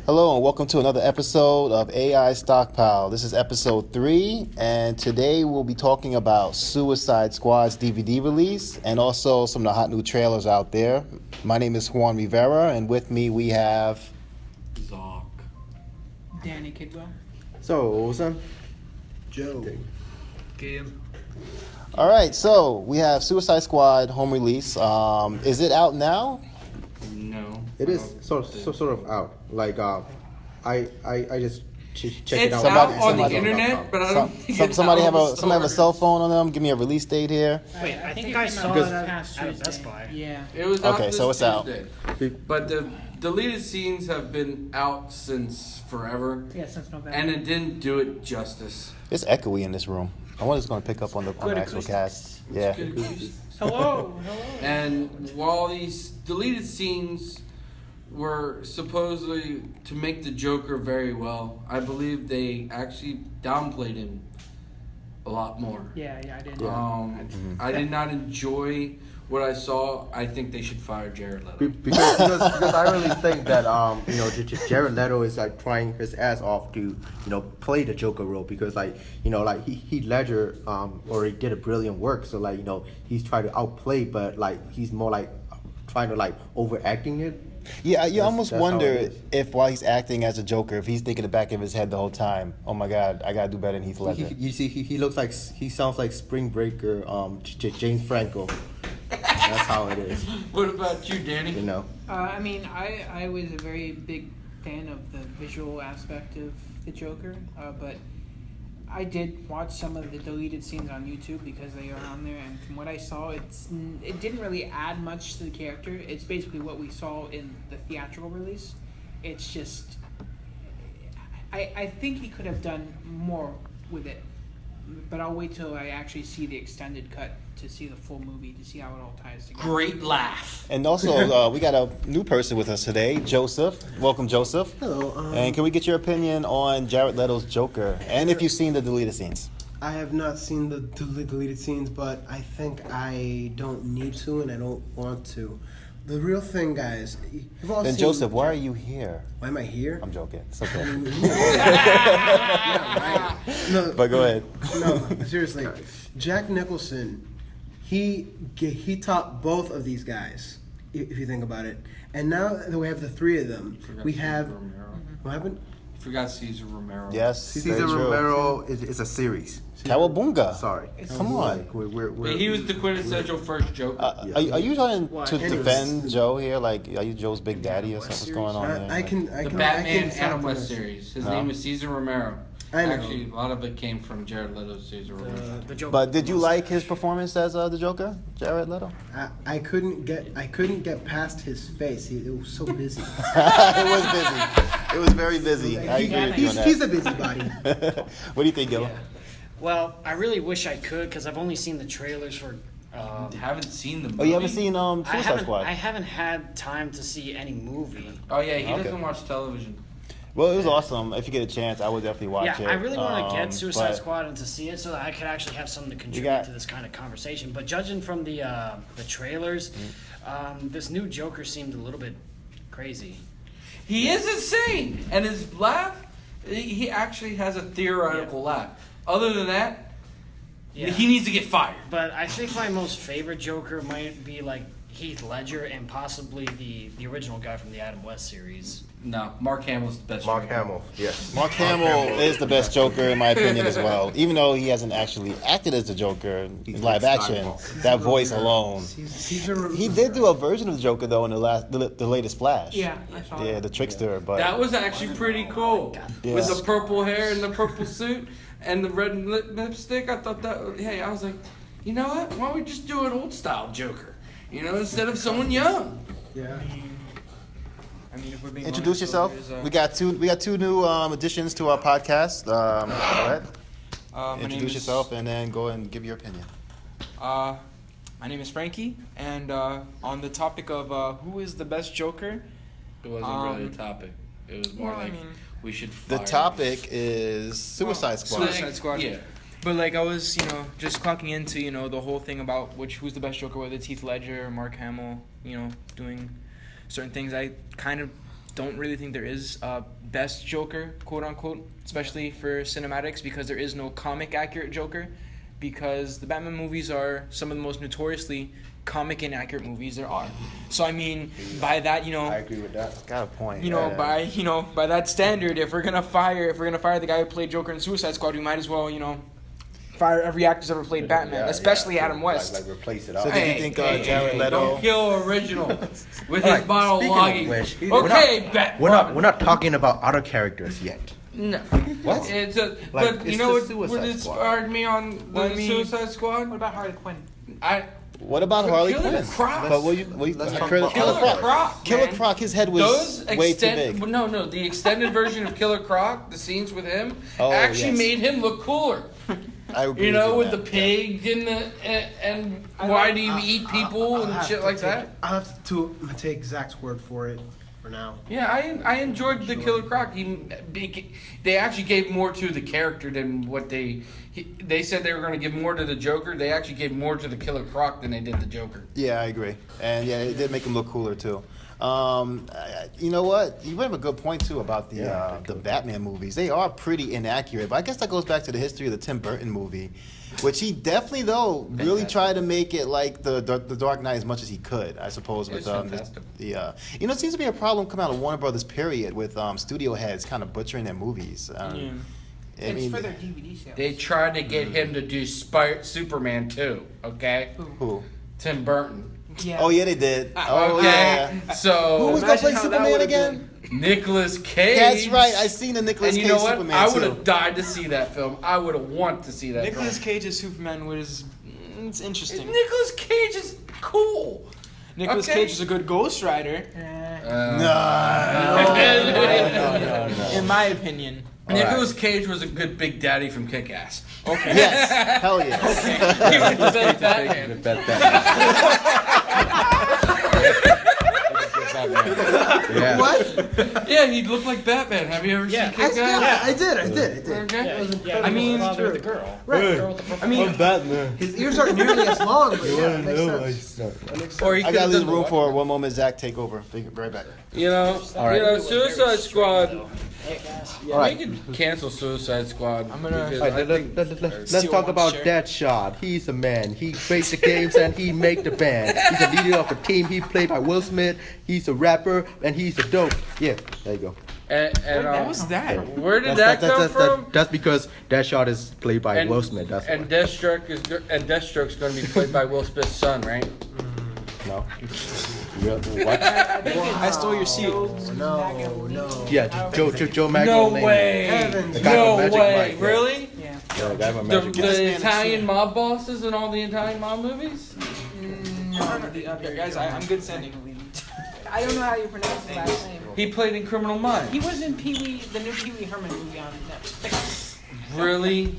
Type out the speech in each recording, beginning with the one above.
Hello and welcome to another episode of AI Stockpile. This is episode 3, and today we'll be talking about Suicide Squad's DVD release and also some of the hot new trailers out there. My name is Juan Rivera, and with me we have... Zoc. Danny Kidwell. So, Joe. Game. All right, so we have Suicide Squad home release. Is it out now? No. it is sort of out. Like, I just checked it It's out. out on somebody- the internet, but I don't think it's Somebody out have on the somebody have a stores. cell phone on them. Give me a release date here. Wait, I think I it saw came it out past at Tuesday. Best Buy. Yeah. It was out Okay, this so it's out. Tuesday. But the deleted scenes have been out since forever, Yeah, since November. and it didn't do it justice. It's echoey in this room. I wonder if it's going to pick up on the actual cast. Yeah. Hello. And while these deleted scenes were supposedly to make the Joker very well, I believe they actually downplayed him a lot more. Yeah, I did. I did not enjoy what I saw. I think they should fire Jared Leto. Because I really think that Jared Leto is like trying his ass off to play the Joker role, because Heath Ledger already did a brilliant work, so he's trying to outplay, but he's more trying to overacting it. Yeah, you almost that's how wonder it is. if while he's acting as a Joker, if he's thinking in the back of his head the whole time, oh my God, I gotta do better than Heath Ledger. You see, he looks like, he sounds like Spring Breaker, James Franco. That's how it is. What about you, Danny? I was a very big fan of the visual aspect of the Joker, but I did watch some of the deleted scenes on YouTube because they are on there, and from what I saw, it didn't really add much to the character. It's basically what we saw in the theatrical release. It's just, I think he could have done more with it, but I'll wait till I actually see the extended cut to see the full movie to see how it all ties together. Great laugh. And also, we got a new person with us today, Joseph. Welcome, Joseph. Hello. And can we get your opinion on Jared Leto's Joker, and if you've seen the deleted scenes? I have not seen the deleted scenes, but I think I don't need to and I don't want to. The real thing, guys. You've all Then seen, Joseph, why are you here? Why am I here? I'm joking. It's okay. Yeah, right. No, But go ahead. No, seriously. Jack Nicholson, he topped both of these guys, if you think about it. And now that we have the three of them, we have... What happened? Forgot Caesar Romero. Yes, very Caesar true. Romero is a series. Cowabunga. Sorry. Come on. But he was the quintessential first Joker. Are you trying to Anyways. defend Joe here? Like, are you Joe's big daddy or something? What's going on there? I can The can, Batman I can Adam West this. series. His No. name was Caesar Romero. I know. Actually, a lot of it came from Jared Leto's Caesar Romero. The Joker. But did you like his performance as the Joker, Jared Leto? I couldn't get past his face. It was so busy. It was busy. It was very busy. I agree with you on that. He's a busybody. What do you think, Gil? Yeah. Well, I really wish I could, because I've only seen the trailers for. Haven't seen the movie. Oh, you haven't seen I Suicide haven't. Squad? I haven't had time to see any movie. Oh yeah, he Okay. doesn't watch television. Well, it was awesome. If you get a chance, I would definitely watch Yeah, it. I really want to get Suicide but Squad and to see it so that I could actually have something to contribute got- to this kind of conversation. But judging from the trailers, this new Joker seemed a little bit crazy. He is insane, and his laugh. He actually has a theoretical laugh. Other than that, Yeah. he needs to get fired. But I think my most favorite Joker might be like Heath Ledger and possibly the original guy from the Adam West series. No, Mark Hamill's the best. Mark Joker. Hamill, yes. Mark Hamill is the best Joker in my opinion as well. Even though he hasn't actually acted as the Joker in live action, that voice alone. He did do a version of the Joker though in the latest Flash. Yeah, I saw Yeah, that. the trickster. But That was actually pretty cool. Yeah. With the purple hair and the purple suit and the red lipstick. I thought that. Hey, I was like, you know what? Why don't we just do an old style Joker? You know, instead of someone young. Yeah. I mean, if we're being introduce honest, yourself. so We got two new additions to our podcast. Go ahead. my name Introduce is- yourself and then go and give your opinion. My name is Frankie, and on the topic of who is the best Joker, It wasn't really a topic. It was more well, I like mean- we should. The Fire topic is Suicide Squad. Suicide Squad. Yeah. but like I was, just clocking into the whole thing about who's the best Joker, whether it's Heath Ledger or Mark Hamill, doing certain things. I kind of don't really think there is a best Joker, quote unquote, especially for cinematics, because there is no comic accurate Joker, because the Batman movies are some of the most notoriously comic inaccurate movies there are. So I mean, by that, I agree with that. Got a point. by that standard, if we're gonna fire the guy who played Joker in Suicide Squad, we might as well, fire every actor who's ever played Batman, especially Adam West. Like replace it. So do you think Jared Leto? Don't kill original with his monologuing. Which, Okay, we're not talking about other characters yet. No. What? It's Like, but it's you know the what Suicide inspired me on the Suicide Squad? What about Harley Quinn? What about Harley Killer Quinn? Croc. But Killer Croc. Killer man. Croc. His head was way too big. No, the extended version of Killer Croc, the scenes with him, actually yes. made him look cooler. I agree with the that. pig and why do you eat people and shit like that? I have to take Zach's word for it for now. Yeah, I enjoyed the Killer Croc. They actually gave more to the character than what they said they were going to give more to the Joker. They actually gave more to the Killer Croc than they did the Joker. Yeah, I agree. And yeah, it did make him look cooler too. You know what? You have a good point too about the Batman movies. They are pretty inaccurate, but I guess that goes back to the history of the Tim Burton movie, which he definitely really tried to make it like the Dark Knight as much as he could. I suppose with it seems to be a problem coming out of Warner Brothers period with studio heads kind of butchering their movies. It's for their DVD sales. They tried to get him to do Superman too. Okay. Who? Tim Burton. Yeah. Oh yeah, they did. Oh Okay. yeah. So Who was gonna play Superman again? Nicolas Cage. That's right. I seen the Nicolas And Cage you know what? Superman I too. would have died to see that film. I would have wanted to see that Nicolas film. Cage's Superman was it's interesting. Nicolas Cage is cool. Nicolas Cage is a good Ghost Rider, No. in my opinion. Nicolas Cage was a good Big Daddy from Kick-Ass. Okay. Yes. Hell yes. He was the best Batman. Yeah. What? Yeah, he looked like Batman. Have you ever seen Kick-Ass? I did. Okay. I mean, with the girl. Right. Girl with the purple hair. Batman. His ears aren't nearly as long, but yeah, it makes sense. Or he I could gotta have leave done the room for one moment. Zach, take over. Be right back. Suicide Squad. All right. We could cancel Suicide Squad. I'm gonna- because All I right, think let's Still talk one about shirt. Deadshot. He's a man. He creates the games and he make the band. He's a leader of the team. He played by Will Smith. He's a rapper and he's a dope. Yeah, there you go. What was that? Where did that come from? That's because Deadshot is played by Will Smith. That's and why. Deathstroke's going to be played by Will Smith's son, right? No. What? I stole your seat. No. Yeah, Joe No Magdalene. way! The guy No from Magic way! Mike, yeah. Really? Yeah. Yeah, the guy from The, Magic the Mike. Italian mob bosses and all the Italian mob movies? Guys, I'm good standing. I don't know how you pronounce his last name. He played in Criminal He Minds. was in the new Pee Wee Herman movie on Netflix. Really?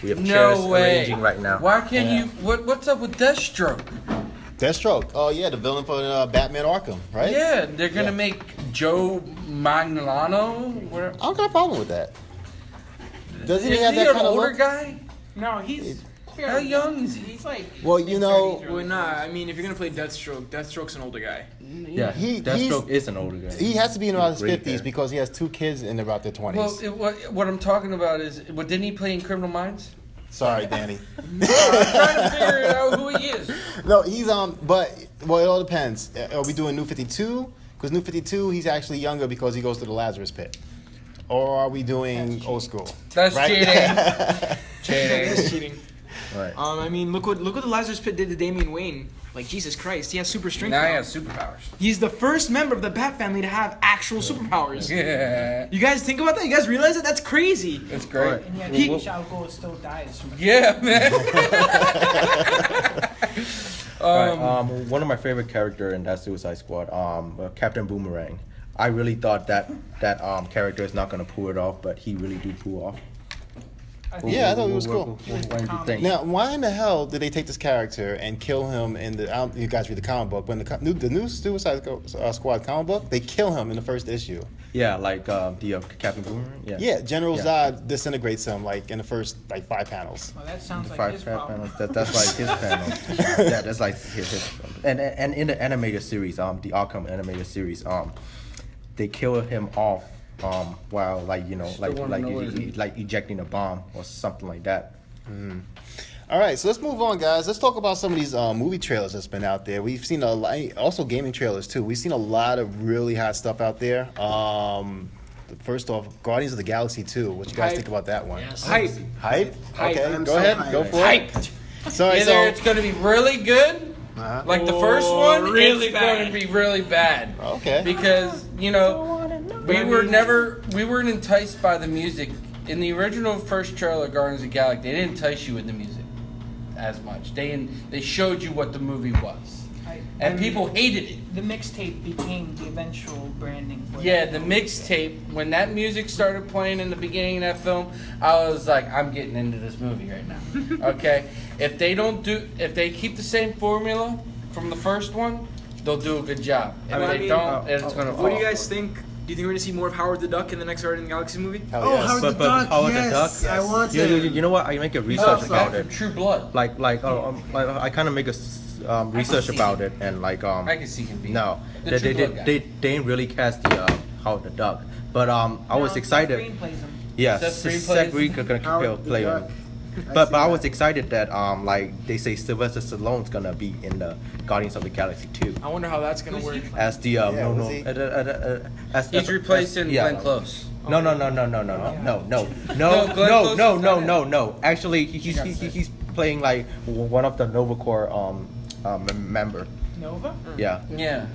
We have chairs No way! arranging right now. Why can't you? What's up with Deathstroke? Deathstroke. Oh yeah, the villain for Batman Arkham, right? Yeah, they're gonna Yeah. make Joe Magnolano. Where? I don't got a problem with that. Doesn't he Is have he that an kind of older look? guy? No, he's How young is he? He's like Well, you know, mid-30s or Well, nah, I mean, if you're gonna play Deathstroke, Deathstroke's an older guy. Yeah, He- Deathstroke is an older guy. he has to be in around his Great 50s hair. because he has two kids in about their 20s. Well, what I'm talking about is, didn't he play in Criminal Minds? Sorry, Danny. I'm trying to figure out who he is. No, he's but it all depends. Are we doing New 52? Because New 52, he's actually younger because he goes to the Lazarus Pit. Or are we doing old school? That's Right? cheating. That's cheating. Right. I mean, look what the Lazarus Pit did to Damian Wayne. Like, Jesus Christ, he has super strength. Now he now. has superpowers. He's the first member of the Bat family to have actual superpowers. Yeah, You guys think about that? You guys realize that? That's crazy. that's great. Alright. And yet He- Ra's al Ghul still dies. Yeah, man. One of my favorite character in that Suicide Squad, Captain Boomerang. I really thought that character is not gonna pull it off, but he really do pull off. Yeah, I thought he was cool. What did you think? Now, why in the hell did they take this character and kill him in the? You guys read the comic book, but in the new Suicide Squad comic book, they kill him in the first issue. Yeah, like the Captain Boomerang. Yeah. Yeah, General Yeah. Zod disintegrates him like in the first 5 panels. Well, that sounds like Five his problem. panels. That's like his panel. Yeah, that's like his. And in the animated series, the Arkham animated series, they kill him off while like wanna know what it is. like ejecting a bomb or something like that. All right, so let's move on, guys. Let's talk about some of these movie trailers that's been out there. We've seen a lot, also gaming trailers too. We've seen a lot of really hot stuff out there. First off, Guardians of the Galaxy 2. What you guys Hype. think about that one? Yes. Hype. Hype? Hype. Okay, I'm go so ahead. hyped. Go for Hyped. it. So, Either it's going to be really good, like the first one, really it's going to bad. be really bad. Okay. Because, we weren't enticed by the music. In the original first trailer, Guardians of the Galaxy, they didn't entice you with the music as much. They showed you what the movie was. And people hated it. The mixtape became the eventual branding. For Yeah, it. the mixtape, when that music started playing in the beginning of that film, I was like, I'm getting into this movie right now. Okay? If they keep the same formula from the first one, they'll do a good job. If I they mean, don't, it's going to fall. What do you guys think? Do you think we're gonna see more of Howard the Duck in the next Guardians of the Galaxy movie? Hell Oh, yes. Howard the But Duck, Howard the yes. Duck, I want you, to. you know what? I make a Oh, research it's about back it. for True Blood. I kind of make a research see about it. it, and I can see him being no, the they True Blood guy. didn't really cast the Howard the Duck, but I was excited. Green plays them. Yes, Seth Green Seth plays- Green gonna Howard the play Duck. him. I But see I that. was excited that like they say Sylvester Stallone's gonna be in the Guardians of the Galaxy 2 I wonder how that's gonna Who's work. he? as the was he? as He's replacing Glenn Close. No. No, Glenn Close is not No. Actually, he's playing like one of the Nova Corps member. Nova? Yeah, Yeah.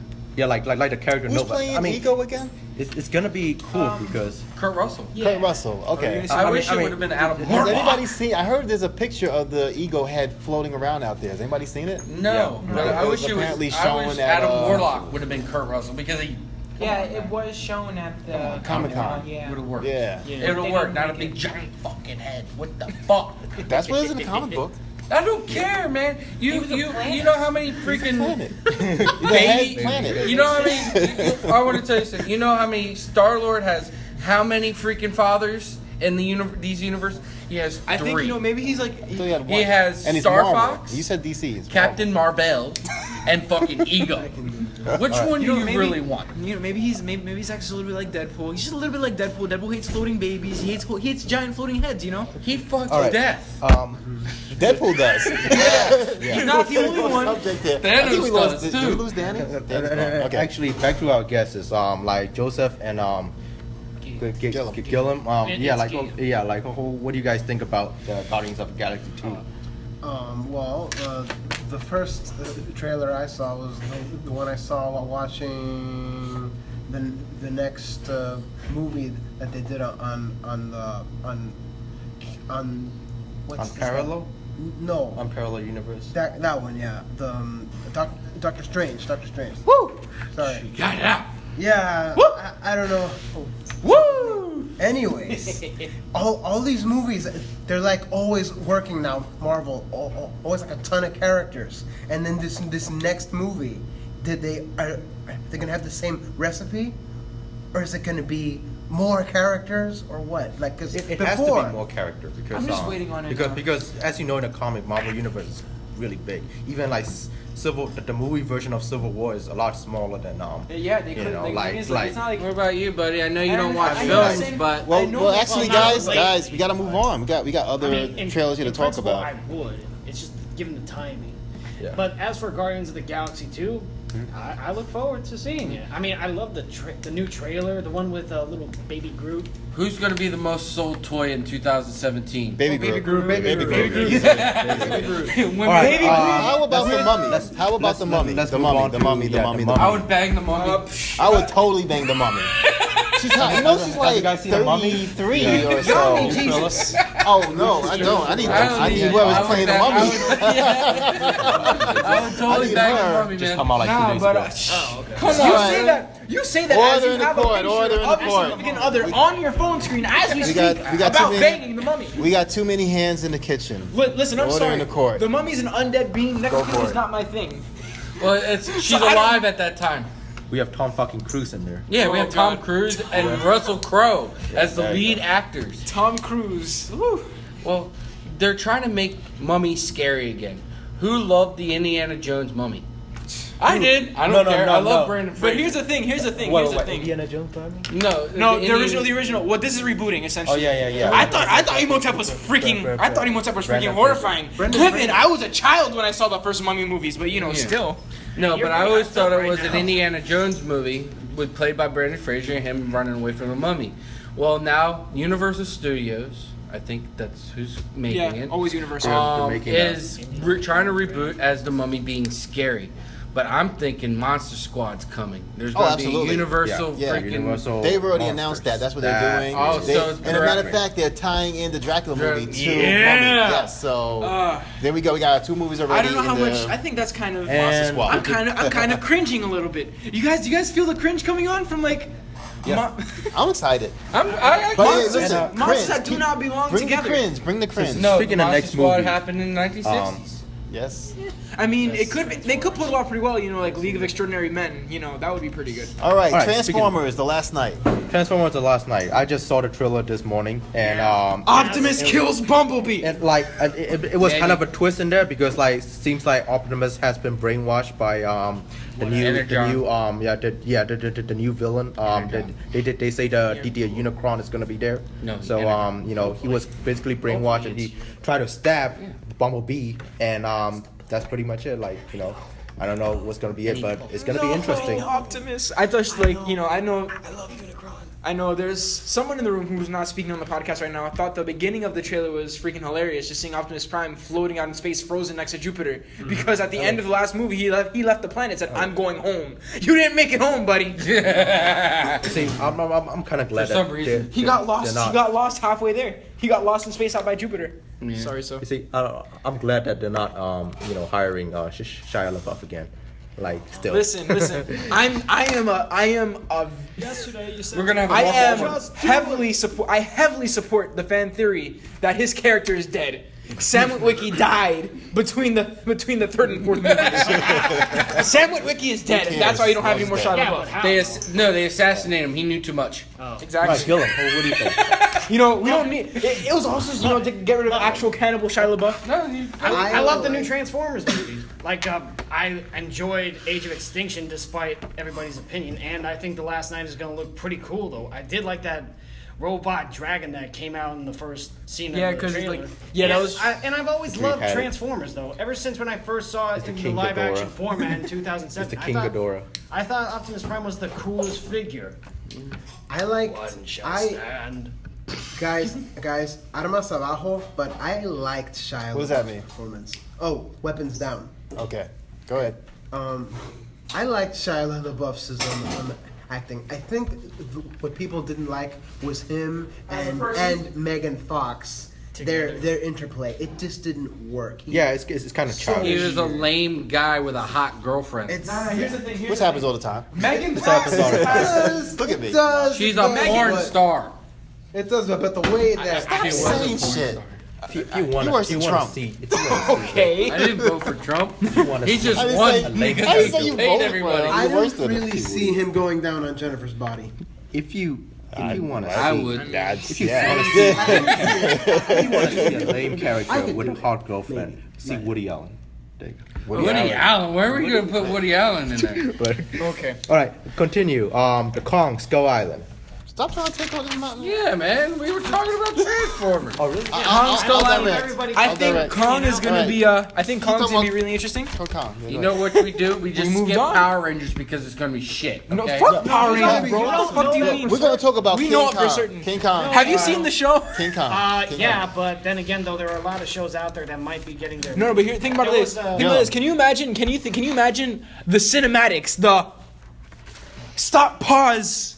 like the character Who's Nova. playing I mean, Ego again? it's gonna be cool because Kurt Russell. Yeah. Kurt Russell. Okay. gonna I wish it would have been Adam Has Warlock. anybody seen? I heard there's a picture of the Ego head floating around out there. Has anybody seen it? No, Yeah. but I It wish was it was. apparently I shown wish at, Adam Warlock would have been Kurt Russell because he. Yeah, it was shown at the Comic-Con. Yeah. Would have worked. Yeah. It would They have worked. didn't Not a make big it. giant fucking head. What the fuck? That's what is in the comic book. I don't care, man. You was a planet. you know how many freaking Planet. The head baby planet. You know how many? I want to tell you something. You know how many Star Lord has? How many freaking fathers in these universes? He has 3. I think maybe he's like So he had He one. has and he's Star Marvel. Fox, You said DC. It's Captain Marvel, and fucking Ego. Which one do you really want? maybe he's actually a little bit like Deadpool. He's just a little bit like Deadpool. Deadpool hates floating babies. He hates giant floating heads. You know. He fucks All right. death. Marvel. Deadpool does. He's not the only one. Subject here. Thanos I think we lost. does, Did too. we lose Danny? Danny's gone. Okay. Actually, back to our guesses. Like Joseph and Gillum. What do you guys think about the Guardians of the Galaxy 2? The first trailer I saw was the one I saw while watching the next movie that they did on what's On this Parallel? one? No, Parallel Universe. that one, yeah. The Doctor Strange. Woo! Sorry. Got it out. Yeah, I don't know. Woo! Anyways, all these movies, they're like always working now. Marvel, always like a ton of characters, and then this next movie, are they gonna have the same recipe, or is it gonna be more characters, or what? Like, cause It has to be more character because I'm just waiting on it now. because as you know in the comic Marvel universe is really big. Even like the movie version of Civil War is a lot smaller than Yeah, they You could. know, Like, like- it's like- not like. What about you, buddy? I know you I don't don't- watch I know the films, same- but Well, I know well, that- actually, well, guys, like- we got to move on. We got other trailers here to in talk principle, about. I would. It's just given the timing. Yeah. But as for Guardians of the Galaxy 2, I look forward to seeing it. I mean, I love the new trailer, the one with little baby Groot. who's going to be the most sold toy in 2017? Baby Groot. Baby Groot. When All right, baby How about the mummy? let's- How about the mummy? let's The move mummy. on The to- mummy. The yeah, mummy. the The I mummy. would bang the mummy. I would totally bang the mummy. She's hot. You know she's like you guys seen The Mummy? 33 or so. Jesus. Oh no, I don't. I need whoever's playing the mummy. I would totally I need bang her. the mummy, Just man. come out like 2 days but ago. Come you on. say that. You say that Order as you in the have court, a picture order in the of your court. significant other on your phone screen as we, We speak got too about many- banging the mummy. We got too many hands in the kitchen. Listen, I'm Order sorry. in the court. The mummy's an undead being. Next Go to for me is it. not my thing. Well, she's I don't- alive at that time. We have Tom fucking Cruise in there. Yeah, we Oh, have Tom God. Cruise and Russell Crowe as the there you lead go. actors. Tom Cruise. Woo. Well, they're trying to make Mummy scary again. Who loved the Indiana Jones Mummy? I did. I don't care. I love Brandon But Fraser. here's the thing. Here's the thing. Indiana Jones Army? No, The original. Well, this is rebooting essentially. Oh, yeah. I thought Imhotep was freaking. I thought Imhotep was freaking Brandon horrifying. Brandon Kevin, Fraser. I was a child when I saw the first Mummy movies, but still. No, You're but I bringing always us thought up it right was an now. Indiana Jones movie with played by Brandon Fraser and him running away from the mummy. Well, now Universal Studios, I think that's who's making Yeah, it. always Universal. They're making is trying to reboot as the mummy being scary. But I'm thinking Monster Squad's coming. There's going to be absolutely. Universal Yeah. freaking... Universal They've already Monsters. announced that. That's what they're doing. Oh, They- so and a matter of correct me. fact, they're tying in the Dracula movie to Yeah. Mummy. Yes, so there we go. We got 2 movies already. I don't know how in much. the I think that's kind of. Monster And- Squad. I'm kind of cringing a little bit. You guys feel the cringe coming on from like. Yeah. I'm excited. I But hey, Monsters, listen, monsters cringe. that do not belong Bring together. the cringe. Bring the cringe. No, Speaking of Monster next Squad movie, happened in the 1960s. Yes. I mean, it could. They could pull it off pretty well. Like League of Extraordinary Men. That would be pretty good. All right. All right, Transformers: The Last Night. Transformers the last night. I just saw the trailer this morning, and Optimus kills Bumblebee. and like it was kind of a twist in there because like seems like Optimus has been brainwashed by the new new villain. They say the Unicron is gonna be there. No, So he was basically brainwashed and he tried to stab Bumblebee, and that's pretty much it. Like I don't know what's gonna be it, but it's gonna be interesting. Optimus. I thought I know. I love Unicron. I know there's someone in the room who's not speaking on the podcast right now. I thought the beginning of the trailer was freaking hilarious, just seeing Optimus Prime floating out in space, frozen next to Jupiter. Because at the end of the last movie, he left the planet, said, "I'm going home." You didn't make it home, buddy. See, I'm kind of glad For that some reason. He got lost. they're not- He got lost halfway there. He got lost in space out by Jupiter. Sorry, so. You see, I'm glad that they're not hiring Shia LaBeouf again. Like still. Listen. I am a. Yesterday you said We're gonna have a I walk am I heavily support the fan theory that his character is dead. Sam Witwicky died between the 3rd and 4th movies. Sam Witwicky is dead, and that's why you don't have any more Shia Yeah, LaBeouf. but how? They assassinated him. He knew too much. Right, Exactly. kill him. What do you think? We don't need. It was also to get rid of actual cannibal Shia LaBeouf. No, I love the new Transformers movie. Like, I enjoyed Age of Extinction despite everybody's opinion, and I think The Last Night is going to look pretty cool, though. I did like that robot dragon that came out in the first scene Yeah, of the 'cause it's trailer. like- yeah, that And was- and I've always loved had it. Transformers, though. Ever since when I first saw it the in the King live-action Ghidorah. format in 2007. It's the King Ghidorah. I thought Optimus Prime was the coolest figure. I like. One shall I stand. guys, Armas abajo, but I liked Shia What does that LaBeouf's mean? performance. Oh, weapons down. Okay. Go ahead. I liked Shia LaBeouf's on the acting. I think what people didn't like was him and Megan Fox. Their interplay. It just didn't work. Yeah, it's kind of he childish. was a lame guy with a hot girlfriend. It's Here's the thing. Which happens all the time. Megan This happens all the time. Look at me. It does. She's it a does, porn but- star. It does, but the way that Stop saying shit. If you want He works to in see, Trump. Okay. I didn't vote for Trump. wanna He see- just I didn't won say- I because didn't he say you paid voted for everybody. him. I You're worse don't than really see him going down on Jennifer's body. if you want to see, I would. if you Yeah. want to see, if you want to see a lame I character could with do a it. hot girlfriend, Maybe. see Woody Allen. There you go. Woody Allen. Where are we gonna put Woody Allen in there? But, Okay. all right, continue. The Kong Skull Island. Stop trying to take on this mountain. Yeah, man. We were talking about Transformers. Oh really? I'll direct. Everybody I I'll think direct. Kong is gonna Alright. be. I think Kong's talking gonna be about- really interesting. Go Kong. You know what we do? We just moved skip on. Power Rangers because it's gonna be shit. No, Okay? fuck Power no, Rangers, bro. no, What the fuck do you no. mean? We're gonna talk about We King know it Kong. for certain. King Kong. Have you seen the show? King Kong. King Yeah, Kong. but then again, though, there are a lot of shows out there that might be getting their. No, but here, think about There this. was, Think about this. Can you imagine? Can you imagine the cinematics, the stop, pause?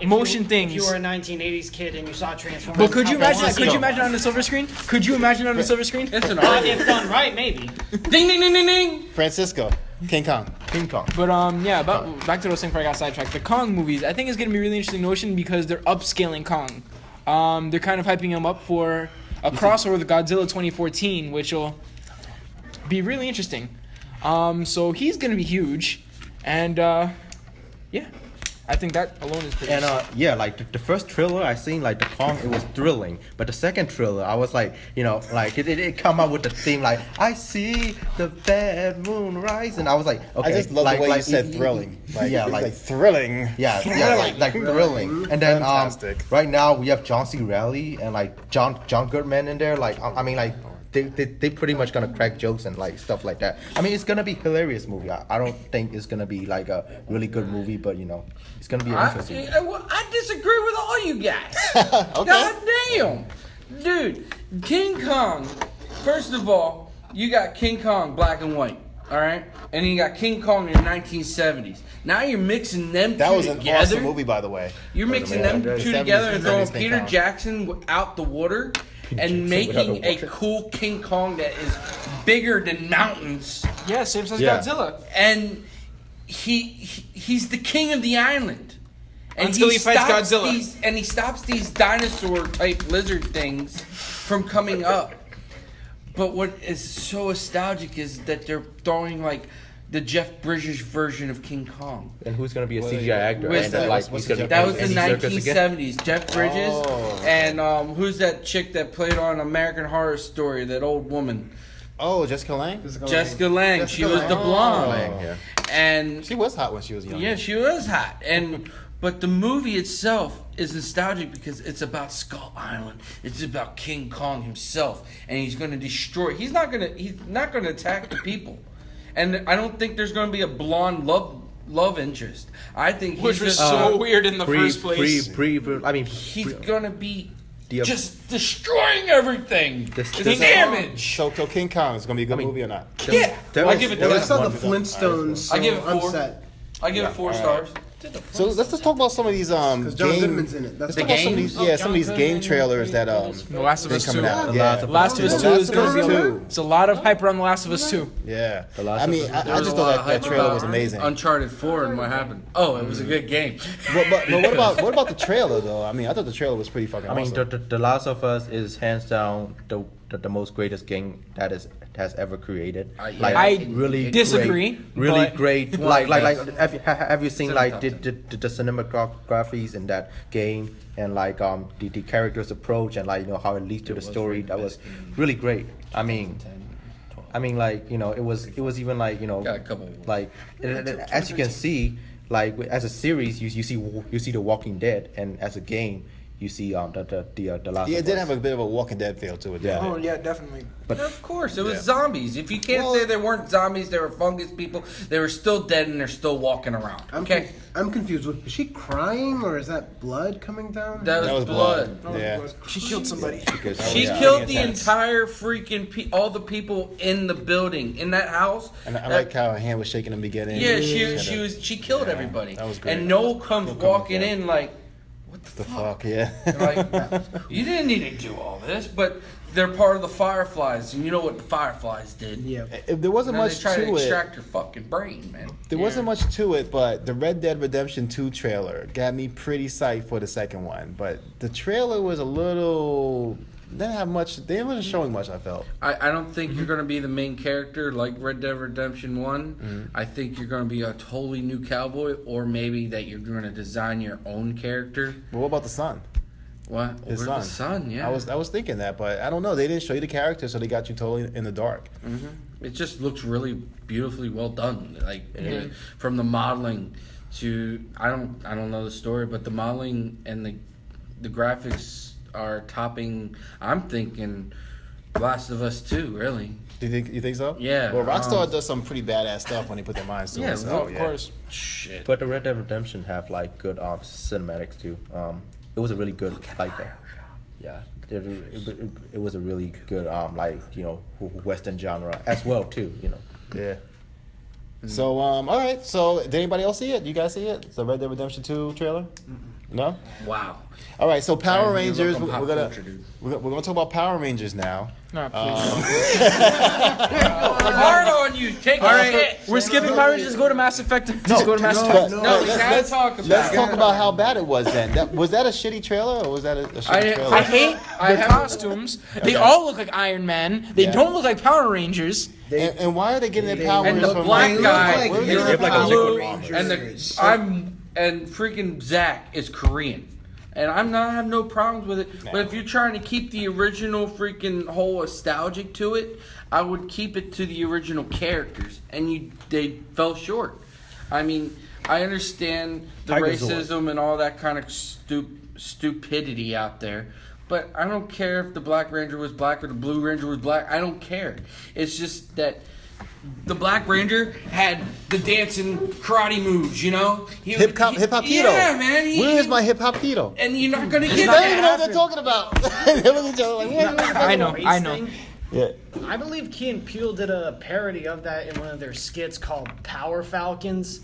If motion you, things. If you were a 1980s kid and you saw Transformers, But could you how imagine? was Could it? you imagine on the silver screen? Could you imagine on the silver screen? It's an If argument. done right, maybe. Ding, ding, ding, ding, ding. Francisco. King Kong. King Kong. But yeah, back to those things before I got sidetracked. The Kong movies, I think is gonna be a really interesting notion because they're upscaling Kong. They're kind of hyping him up for a crossover with Godzilla 2014, which will be really interesting. So he's gonna be huge, and yeah. I think that alone is pretty. And yeah, like the first thriller I seen, like the Kong, it was thrilling. But the second thriller, I was like, you know, like it come out with the theme like I see the bad moon rise, and I was like, okay, I just love like, the way you like, said thrilling. Like, yeah, like, like thrilling. yeah, like thrilling. And then Fantastic. right now we have John C. Reilly and like John Goodman in there. Like I mean, like they pretty much gonna crack jokes and like stuff like that. I mean, it's gonna be hilarious movie. I don't think it's gonna be like a really good movie, but you know, it's gonna be interesting. I disagree with all you guys. Okay. God damn. Dude, King Kong, first of all, you got King Kong black and white, all right? And you got King Kong in the 1970s. Now you're mixing them That two was an together. awesome movie, by the way. You're mixing them two together and throwing Peter Jackson out the water and making a cool King Kong that is bigger than mountains. Yeah, same as Yeah. Godzilla. And he's the king of the island. And Until he fights stops Godzilla. And he stops these dinosaur type lizard things from coming up. But what is so nostalgic is that they're throwing like the Jeff Bridges version of King Kong. And who's gonna be a CGI actor? Where's And that? like What's he's gonna the be That was the Andy Serkis again? 1970s. Jeff Bridges Oh. and who's that chick that played on American Horror Story? That old woman, Oh, Jessica Lange? Jessica Lange. She was the blonde, Lang, yeah. and She was hot when she was young. yeah, she was hot. And but the movie itself is nostalgic because it's about Skull Island. It's about King Kong himself, and he's going to destroy. He's not going to attack the people, and I don't think there's going to be a blonde love interest. I think he's Which was just, so weird in the first place. he's going to be The- just destroying everything. This- The this- damage. So King Kong is going to be a good movie or not? Yeah, There I was- give it. there I was saw the one- Flintstones. So I give it I'm 4. set. I give it 4 stars. So let's just talk about some of these Because John game. Goodman's in it. Let's That's talk the about some of game? these, yeah, some of these game trailers that The Last of been Us coming 2. out. The Yeah. Last of Last of Us 2 is going to be Last of Us 2. It's a lot of hype around The Last of Us 2. Yeah. The Last I of mean, Us. I There was just a thought lot that of hype trailer about was amazing. Uncharted 4 and what happened? Oh, it was a good game. But what about the trailer though? I mean, I thought the trailer was pretty fucking I mean, awesome. the Last of Us is hands down the most greatest game that has ever created. Yeah. Like I really disagree, great, really but- great. Like have you seen It's like in the cinematographies in that game and like the characters approach and like you know how it leads to the story? That was really great. I mean like you know it was even like you know Got a couple. like as you can see like as a series you see The Walking Dead, and as a game you see the Last Yeah, of it did Us. have a bit of a Walking Dead feel to it. Yeah. didn't Oh, it? yeah, definitely. But Of course, it was Yeah. zombies. If you can't Well- say they weren't zombies, they were fungus people. They were still dead and they're still walking around. Okay, I'm confused. Was she crying or is that blood coming down? that That was was blood. Yeah. She killed somebody. because She Yeah. killed the Intense. entire freaking all the people in the building in that house. And I like how her hand was shaking in the beginning. Yeah, Kinda- she killed Yeah, everybody. that was great. And Noel comes walking back. in like, what the The fuck? fuck, yeah. Like, you didn't need to do all this, but they're part of the Fireflies, and you know what the Fireflies did. Yeah. If there wasn't Now much they try to to it. extract your fucking brain, man. There wasn't much to it, but the Red Dead Redemption 2 trailer got me pretty psyched for the second one. But the trailer was a little. Didn't have much. They wasn't showing much, I felt. I don't think you're going to be the main character like Red Dead Redemption 1. I think you're going to be a totally new cowboy, or maybe that you're going to design your own character. But what about the son? What? His Or son. the son, yeah. I was thinking that, but I don't know. They didn't show you the character, so they got you totally in the dark. It just looks really beautifully well done. Like from the modeling to I don't know the story, but the modeling and the graphics are topping. I'm thinking Last of Us 2, really. Do you think so? Yeah, Well, Rockstar does some pretty badass stuff when they put their minds to Yeah, it. So, well, Of course. Shit. But the Red Dead Redemption have like good cinematics too. It was a really good like yeah. It was a really good like you know Western genre as well too. You know. Yeah. So all right. So did anybody else see it? You guys see it? The Red Dead Redemption 2 trailer? No. Wow. All right. So Power Yeah, you Rangers. look on We're pop gonna culture, dude. we're gonna talk about Power Rangers now. No, please. I'm hard on you. Take All a right, shit. we're skipping Power Rangers. Go to Mass Effect. Just go to Mass Effect. No, we gotta talk about Let's it. talk about how bad it was then. Was that a shitty trailer or was that a shitty trailer? I hate I the have- costumes. They all look like Iron Man. They Yeah. don't look like Power Rangers. and why are they getting their powers And the from black look guy, like you're they're a like a blue, Liquid Rangers. and I'm and freaking Zack is Korean. And I have no problems with it. No. But if you're trying to keep the original freaking whole nostalgic to it, I would keep it to the original characters. And they fell short. I mean, I understand the racism and all that kind of stupidity out there. But I don't care if the Black Ranger was black or the Blue Ranger was black. I don't care. It's just that the Black Ranger had the dancing karate moves, you know? Hip hop keto. Yeah, man. Where is my hip hop keto? And you're not going to get They don't even know that. what they're talking about. They look at each other like, what? I know. Thing. Yeah. I believe Key and Peele did a parody of that in one of their skits called Power Falcons,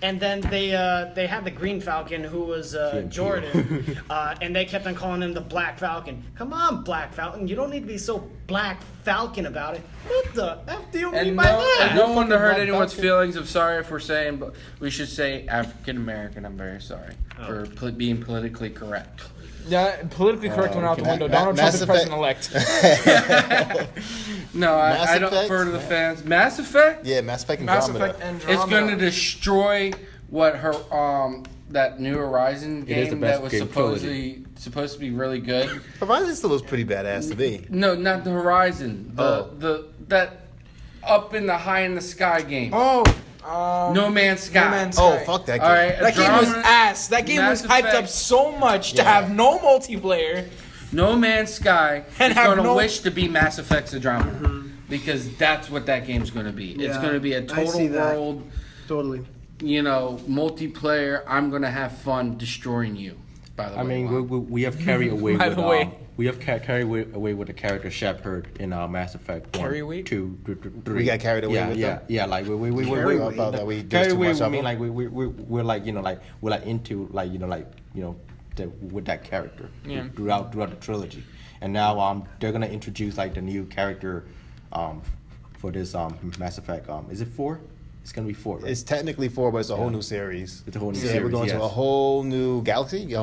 and then they had the Green Falcon who was Jordan, and they kept on calling him the Black Falcon. Come on, Black Falcon, you don't need to be so Black Falcon about it. What the F do you mean And by that? I don't want to hurt Black anyone's Falcon. feelings. I'm sorry if we're saying, but we should say African American. I'm very sorry for being politically correct. Yeah, politically correct went out the window. Ma- Donald Trump Mass is Effect. president-elect. No, Mass I don't Effect? for the fans. Mass Effect. Yeah, Mass Effect Mass Andromeda. Effect and It's going to destroy what her that New Horizon It is the game best that was game supposed to be really good. Horizon still looks pretty badass to me. No, not the Horizon. The that up in the high in the sky game. Oh, No Man's Sky. No Man's Oh, Sky. fuck that game. All right, That game was Andromeda- ass. That game was Mass hyped Effect. up so much to Yeah. have no multiplayer. No Man's Sky And is have going to no- wish to be Mass Effect's Andromeda because that's what that game's going to be. It's Yeah, going to be a I total see that. world, Totally. multiplayer. I'm going to have fun destroying you. By the way, I mean, Juan. we have carried away By with the way. we have carried away with the character Shepard in Mass Effect 1, Carry away? 2, 3. We got carried away yeah, with yeah, them? yeah. Like we Carry away. About that we did carried too away. much I of mean, them. like we're like we're like into with that character Yeah. throughout the trilogy, and now they're gonna introduce like the new character for this Mass Effect. Is it 4? It's gonna be 4. Right? It's technically 4, but it's a whole new series. It's a whole new Yeah, series. we're going to a yes. whole new galaxy,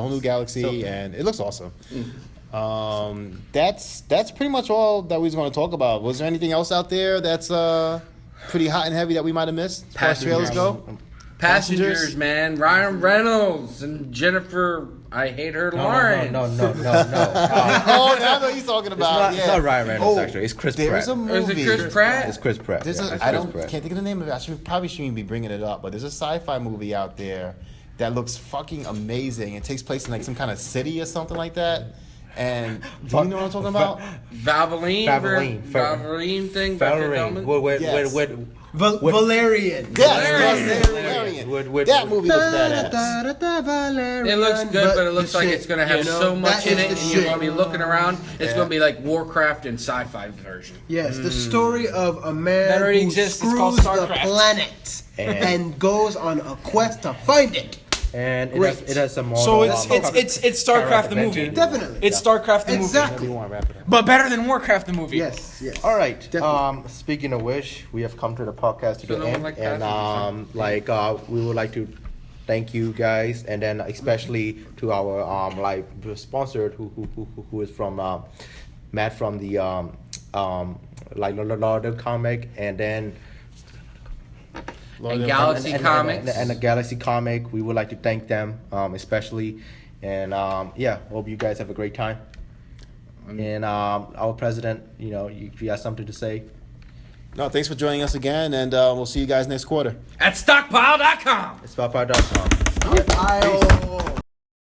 and it looks awesome. That's pretty much all that we was going to talk about. Was there anything else out there that's pretty hot and heavy that we might have missed as far as trailers go? Passengers, man. Ryan Reynolds and Jennifer. I hate her. No, Lawrence. no. Oh, now I know what he's talking about. It's not Ryan Reynolds actually. It's Chris Pratt. There's a Is movie. it Chris Pratt? It's Chris Pratt. There's yeah, a, it's I Chris don't Pratt. can't think of the name of it. Probably shouldn't be bringing it up, but there's a sci-fi movie out there that looks fucking amazing. It takes place in like some kind of city or something like that. And do you know what I'm talking about? Valvoline. Valvoline. Valvoline thing. Valerian. Yes. Valerian. Yes, Valerian. that movie looks badass. It looks good, but it looks like it's going to have you know, so much that in is it, the and you're shit. going to be looking around. It's going to be like Warcraft and sci-fi version. Yes, the story of a man That already who exists. It's screws called the StarCraft. planet and goes on a quest to find it. And Great. it has some more. So it's StarCraft the movie. Definitely. It's StarCraft the movie, Exactly. but better than Warcraft the movie. Yes, yes. All right. Definitely. Speaking of which, we have come to the podcast to So the no one end, like and passengers, we would like to thank you guys, and then especially to our sponsor who is from Matt from the Lord of Comic, and then. And Galaxy Comics. And the Galaxy Comic, we would like to thank them especially, and hope you guys have a great time. And our president, you got something to say? No, thanks for joining us again, and we'll see you guys next quarter. At stockpile.com. It's Stockpile.com. Stockpile.